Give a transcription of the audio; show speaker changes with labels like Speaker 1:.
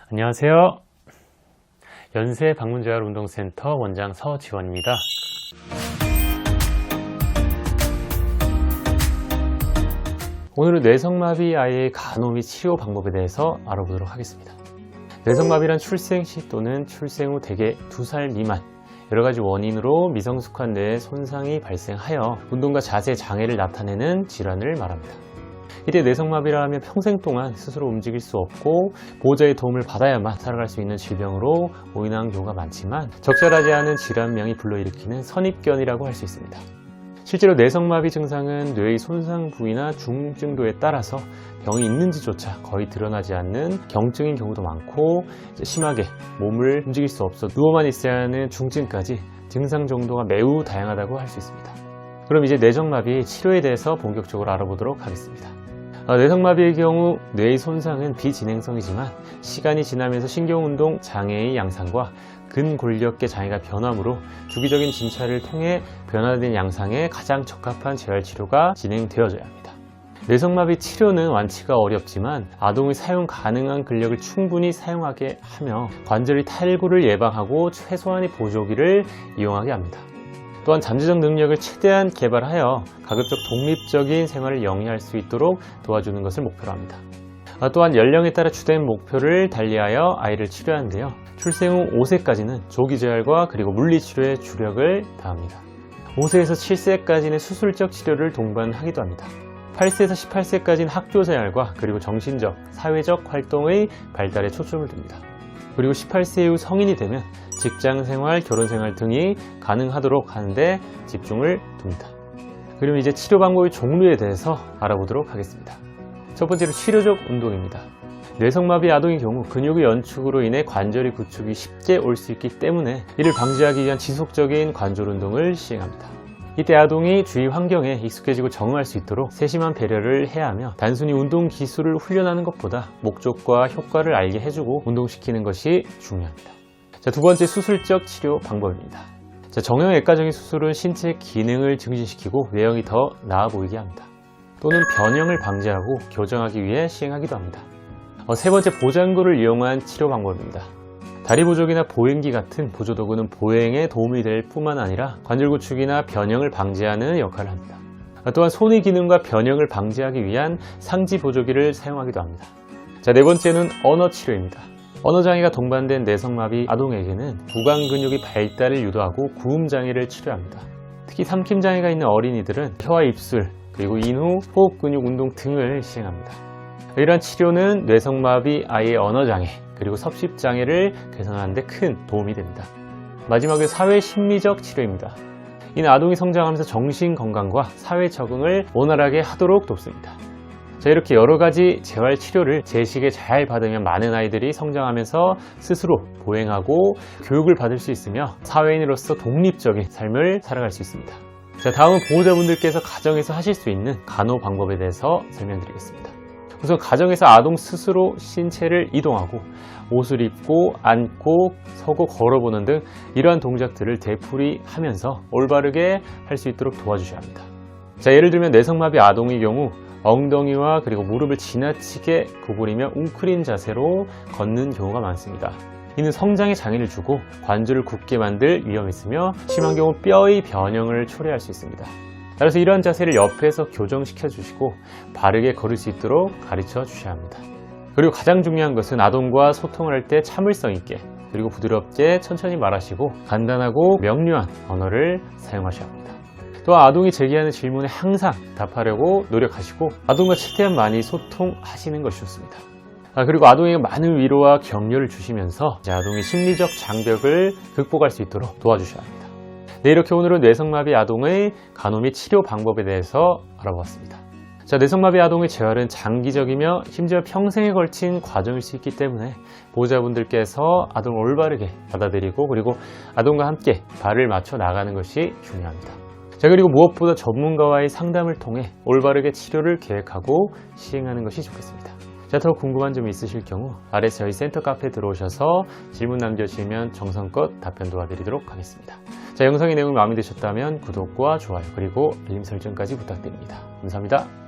Speaker 1: 안녕하세요. 연세방문재활운동센터 원장 서지원입니다. 오늘은 뇌성마비 아이의 간호 및 치료 방법에 대해서 알아보도록 하겠습니다. 뇌성마비란 출생 시 또는 출생 후 대개 2살 미만 여러가지 원인으로 미성숙한 뇌에 손상이 발생하여 운동과 자세 장애를 나타내는 질환을 말합니다. 이때 뇌성마비라 하면 평생 동안 스스로 움직일 수 없고 보호자의 도움을 받아야만 살아갈 수 있는 질병으로 오인하는 경우가 많지만 적절하지 않은 질환명이 불러일으키는 선입견이라고 할 수 있습니다. 실제로 뇌성마비 증상은 뇌의 손상 부위나 중증도에 따라서 병이 있는지조차 거의 드러나지 않는 경증인 경우도 많고 심하게 몸을 움직일 수 없어 누워만 있어야 하는 중증까지 증상 정도가 매우 다양하다고 할 수 있습니다. 그럼 이제 뇌성마비 치료에 대해서 본격적으로 알아보도록 하겠습니다. 뇌성마비의 경우 뇌의 손상은 비진행성이지만 시간이 지나면서 신경운동 장애의 양상과 근골격계 장애가 변함으로 주기적인 진찰을 통해 변화된 양상에 가장 적합한 재활치료가 진행되어져야 합니다. 뇌성마비 치료는 완치가 어렵지만 아동의 사용 가능한 근력을 충분히 사용하게 하며 관절의 탈구를 예방하고 최소한의 보조기를 이용하게 합니다. 또한 잠재적 능력을 최대한 개발하여 가급적 독립적인 생활을 영위할 수 있도록 도와주는 것을 목표로 합니다. 또한 연령에 따라 주된 목표를 달리하여 아이를 치료하는데요. 출생 후 5세까지는 조기재활과 그리고 물리치료에 주력을 다합니다. 5세에서 7세까지는 수술적 치료를 동반하기도 합니다. 8세에서 18세까지는 학교재활과 그리고 정신적, 사회적 활동의 발달에 초점을 둡니다. 그리고 18세 이후 성인이 되면 직장생활, 결혼생활 등이 가능하도록 하는데 집중을 둡니다. 그럼 이제 치료 방법의 종류에 대해서 알아보도록 하겠습니다. 첫 번째로 치료적 운동입니다. 뇌성마비 아동의 경우 근육의 연축으로 인해 관절의 구축이 쉽게 올 수 있기 때문에 이를 방지하기 위한 지속적인 관절 운동을 시행합니다. 이때 아동이 주위 환경에 익숙해지고 적응할 수 있도록 세심한 배려를 해야 하며 단순히 운동 기술을 훈련하는 것보다 목적과 효과를 알게 해주고 운동시키는 것이 중요합니다. 두 번째 수술적 치료 방법입니다. 정형외과적인 수술은 신체 기능을 증진시키고 외형이 더 나아 보이게 합니다. 또는 변형을 방지하고 교정하기 위해 시행하기도 합니다. 세 번째 보장구를 이용한 치료 방법입니다. 다리 보조기나 보행기 같은 보조도구는 보행에 도움이 될 뿐만 아니라 관절 구축이나 변형을 방지하는 역할을 합니다. 또한 손의 기능과 변형을 방지하기 위한 상지 보조기를 사용하기도 합니다. 네 번째는 언어 치료입니다. 언어장애가 동반된 뇌성마비 아동에게는 구강 근육의 발달을 유도하고 구음장애를 치료합니다. 특히 삼킴장애가 있는 어린이들은 혀와 입술, 그리고 인후, 호흡 근육 운동 등을 시행합니다. 이러한 치료는 뇌성마비 아이의 언어장애, 그리고 섭식장애를 개선하는 데 큰 도움이 됩니다. 마지막으로 사회심리적 치료입니다. 이는 아동이 성장하면서 정신건강과 사회 적응을 원활하게 하도록 돕습니다. 이렇게 여러가지 재활치료를 제식에 잘 받으면 많은 아이들이 성장하면서 스스로 보행하고 교육을 받을 수 있으며 사회인으로서 독립적인 삶을 살아갈 수 있습니다. 다음은 보호자분들께서 가정에서 하실 수 있는 간호 방법에 대해서 설명드리겠습니다. 우선 가정에서 아동 스스로 신체를 이동하고 옷을 입고 앉고 서고 걸어보는 등 이러한 동작들을 되풀이하면서 올바르게 할 수 있도록 도와주셔야 합니다. 예를 들면 뇌성마비 아동의 경우 엉덩이와 그리고 무릎을 지나치게 구부리며 웅크린 자세로 걷는 경우가 많습니다. 이는 성장에 장애를 주고 관절을 굳게 만들 위험이 있으며 심한 경우 뼈의 변형을 초래할 수 있습니다. 따라서 이러한 자세를 옆에서 교정시켜 주시고 바르게 걸을 수 있도록 가르쳐 주셔야 합니다. 그리고 가장 중요한 것은 아동과 소통을 할 때 참을성 있게 그리고 부드럽게 천천히 말하시고 간단하고 명료한 언어를 사용하셔야 합니다. 또한 아동이 제기하는 질문에 항상 답하려고 노력하시고 아동과 최대한 많이 소통하시는 것이 좋습니다. 그리고 아동에게 많은 위로와 격려를 주시면서 아동의 심리적 장벽을 극복할 수 있도록 도와주셔야 합니다. 이렇게 오늘은 뇌성마비 아동의 간호 및 치료 방법에 대해서 알아보았습니다. 뇌성마비 아동의 재활은 장기적이며 심지어 평생에 걸친 과정일 수 있기 때문에 보호자분들께서 아동을 올바르게 받아들이고 그리고 아동과 함께 발을 맞춰 나가는 것이 중요합니다. 그리고 무엇보다 전문가와의 상담을 통해 올바르게 치료를 계획하고 시행하는 것이 좋겠습니다. 더 궁금한 점이 있으실 경우 아래 저희 센터 카페에 들어오셔서 질문 남겨주시면 정성껏 답변 도와드리도록 하겠습니다. 영상의 내용이 마음에 드셨다면 구독과 좋아요 그리고 알림 설정까지 부탁드립니다. 감사합니다.